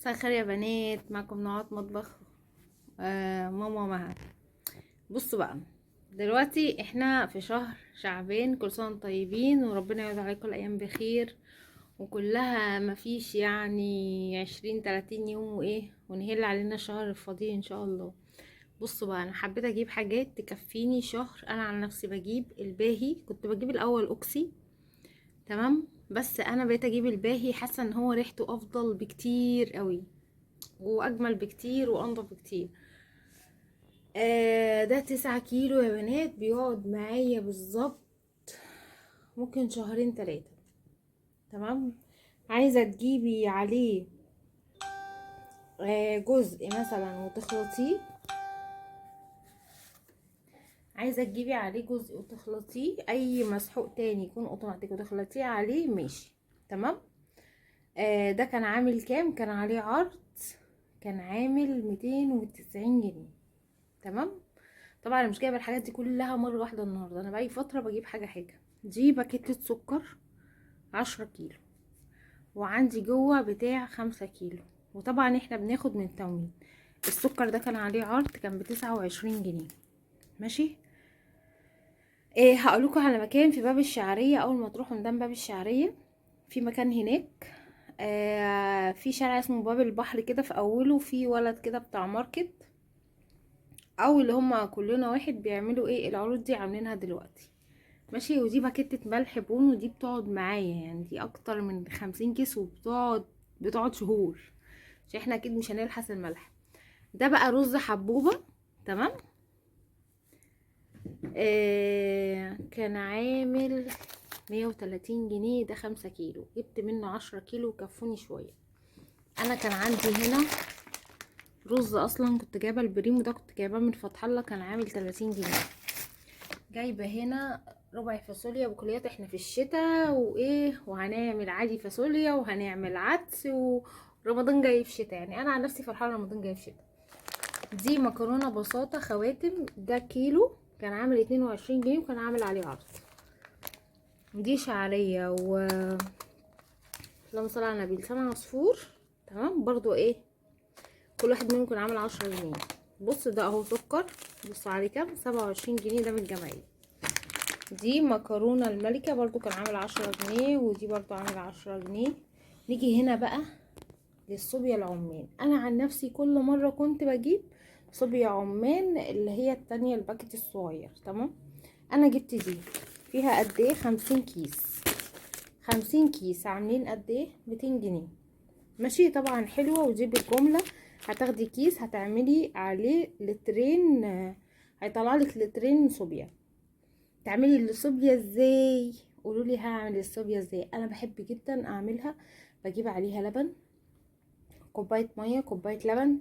مساء الخير يا بنات، معكم نوعات مطبخ ماما مها. بصوا بقى، دلوقتي احنا في شهر شعبان، كل سنه وانتم طيبين وربنا يعود عليكم الايام بخير وكلها مفيش يعني 20-30 يوم وايه ونهل علينا شهر فاضي ان شاء الله. بصوا بقى، انا حبيت اجيب حاجات تكفيني شهر. انا عن نفسي بجيب الباهي، كنت بجيب الاول اوكسي تمام، بس انا بقيت اجيب الباهي، حاسه ان هو ريحته افضل بكتير قوي واجمل بكتير وانضف بكتير. ده 9 كيلو يا بنات، بيقعد معايا بالظبط ممكن 2-3 تمام. عايزة تجيبي عليه جزء مثلا وتخلطيه، عايزة تجيبي عليه جزء وتخلطيه، اي مسحوق تاني يكون اوتوماتيك وتخلطيه عليه ماشي تمام. ده كان عامل كام؟ كان عليه عرض، كان عامل 290 جنيه تمام. طبعا انا مش جايبه الحاجات دي كلها مره واحده النهارده، انا بقالي فتره بجيب حاجه حاجه. دي باكيتة سكر 10 كيلو، وعندي جوه بتاع 5 كيلو، وطبعا احنا بناخد من تموين. السكر ده كان عليه عرض، كان ب29 جنيه ماشي. هقولكوا على مكان في باب الشعريه، اول ما تروحوا ميدان باب الشعريه في مكان هناك، في شارع اسمه باب البحر كده، في اوله في ولد كده بتاع ماركت، او اللي هما كلنا واحد بيعملوا ايه العروض دي عاملينها دلوقتي ماشي. ودي باكيتة ملح بون، ودي بتقعد معايا يعني، دي اكتر من 50 كيس، بتقعد شهور، عشان احنا اكيد مش هنلحس الملح. ده بقى رز حبوبة تمام. كان عامل 130 جنيه، ده 5 كيلو، جبت منه 10 كيلو وكفوني شوية. انا كان عندي هنا رز اصلا كنت جايبه البريمو ده، كنت جايباه من فتح الله، كان عامل 30 جنيه. جايبه هنا ربع فاصوليا بكليات، احنا في الشتاء وايه، وهنعمل عادي فاصوليا وهنعمل عدس، ورمضان جاي في شتاء، يعني انا عن نفسي فرحانه رمضان جاي في شتاء. دي مكرونه بساطه خواتم، ده كيلو كان عامل 22 جنيه، وكان عامل عليه عرض. دي شعريه اللهم صل على النبي، لسان عصفور تمام برضو ايه، كل واحد منهم كان عامل 10 جنيه. بص ده اهو سكر، بص عليه كام، 27 جنيه، ده من الجمعيه. دي مكرونة الملكة برضو كان عامل 10 جنيه، ودي برضو عامل 10 جنيه. نيجي هنا بقى للصوبيا العمان. انا عن نفسي كل مرة كنت بجيب صوبيا عمان اللي هي التانية الباكت الصغير تمام. انا جبت دي فيها قد ايه، 50 كيس. 50 كيس عاملين قد ايه، 200 جنيه ماشي. طبعا حلوة، ودي بالجملة هتاخدي كيس هتعملي عليه لترين، هيطلعلك لترين صوبيا. تعملي الصوبيا ازاي؟ قولوا لي هعمل الصوبيا ازاي. انا بحب جدا اعملها، بجيب عليها لبن، كوبايه ميه، كوبايه لبن،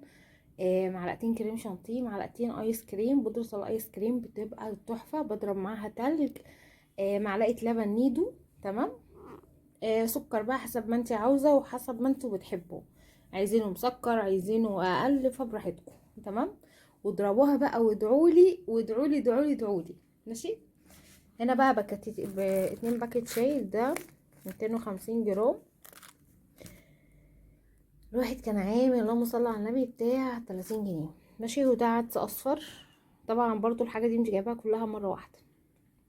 معلقتين كريم شانتيه، معلقتين ايس كريم، بودره الايس كريم بتبقى تحفه، بضرب معاها تلج، معلقه لبن نيدو تمام. سكر بقى حسب ما انت عاوزه وحسب ما انتوا بتحبوا، عايزينه مسكر عايزينه اقل فبراحتكم تمام. واضربوها بقى وادعولي وادعولي ادعولي ادعولي ماشي. هنا بقى باكيت 2 باكيت شاي، ده 250 جرام. الواحد كان عامل اللهم صل على النبي بتاع 30 جنيه ماشي. وده عدس اصفر، طبعا برضو الحاجة دي مش جايباها كلها مرة واحدة.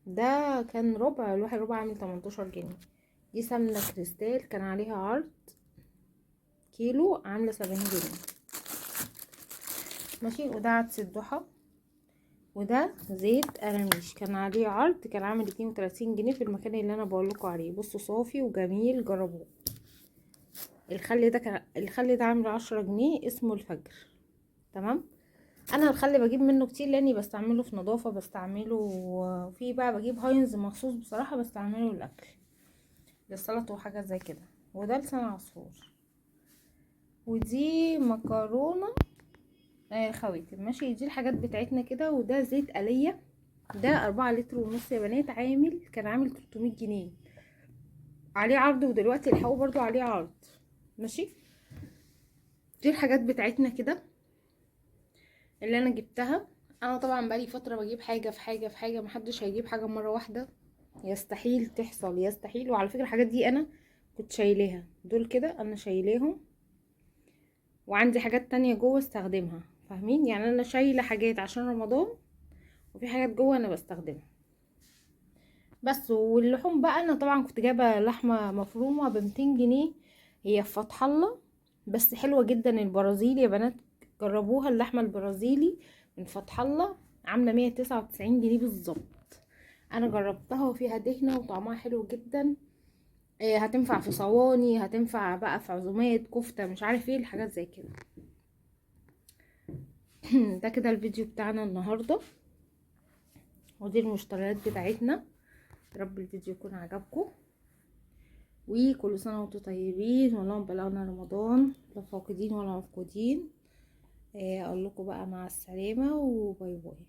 ده كان ربع، الواحد ربع عامل 18 جنيه. دي سمنة كريستال كان عليها عرض، كيلو عاملة 70 جنيه ماشي. وده عدس الضحى، وده زيت قراميش كان عليه عرض، كان عامل 32 جنيه في المكان اللي انا بقولكوا عليه. بصوا صافي وجميل، جربوه. الخل ده عامل 10 جنيه، اسمه الفجر تمام. انا الخل بجيب منه كتير لاني بستعمله في نظافه، بستعمله في بقى بجيب هاينز مخصوص بصراحه بستعمله الاكل للسلطه وحاجات زي كده. وده لسان عصفور، ودي مكرونه خواتم. ماشي، دي الحاجات بتاعتنا كده. وده زيت آلية، ده 4 لتر ونص يا بنات، كان عامل 300 جنيه، عليه عرض، ودلوقتي الحقوا برضو عليه عرض. ماشي، دي الحاجات بتاعتنا كده اللي انا جبتها. انا طبعا بقالي فتره بجيب حاجه في حاجه في حاجه، محدش هيجيب حاجه مره واحده، يستحيل تحصل، يستحيل. وعلى فكره الحاجات دي انا كنت شايلاها، دول كده انا شايلاهم، وعندي حاجات تانية جوه استخدمها، فاهمين؟ يعني انا شايله حاجات عشان رمضان، وفي حاجات جوه انا بستخدمها بس. واللحوم بقى انا طبعا كنت جايبه لحمه مفرومه ب200 جنيه، هي في فتح الله، بس حلوه جدا. البرازيلي يا بنات، جربوها، اللحمه البرازيلي من فتح الله عامله 199 جنيه بالظبط. انا جربتها وفيها دهنه وطعمها حلو جدا. هتنفع في صواني، هتنفع بقى في عزومات، كفته، مش عارف ايه الحاجات زي كده. ده كده الفيديو بتاعنا النهارده، ودي المشتريات بتاعتنا. يا رب الفيديو يكون عجبكم، وكل سنة وانتم طيبين، والله بلغنا رمضان لا فاقدين ولا مفقودين. اقول لكم بقى مع السلامة وباي باي.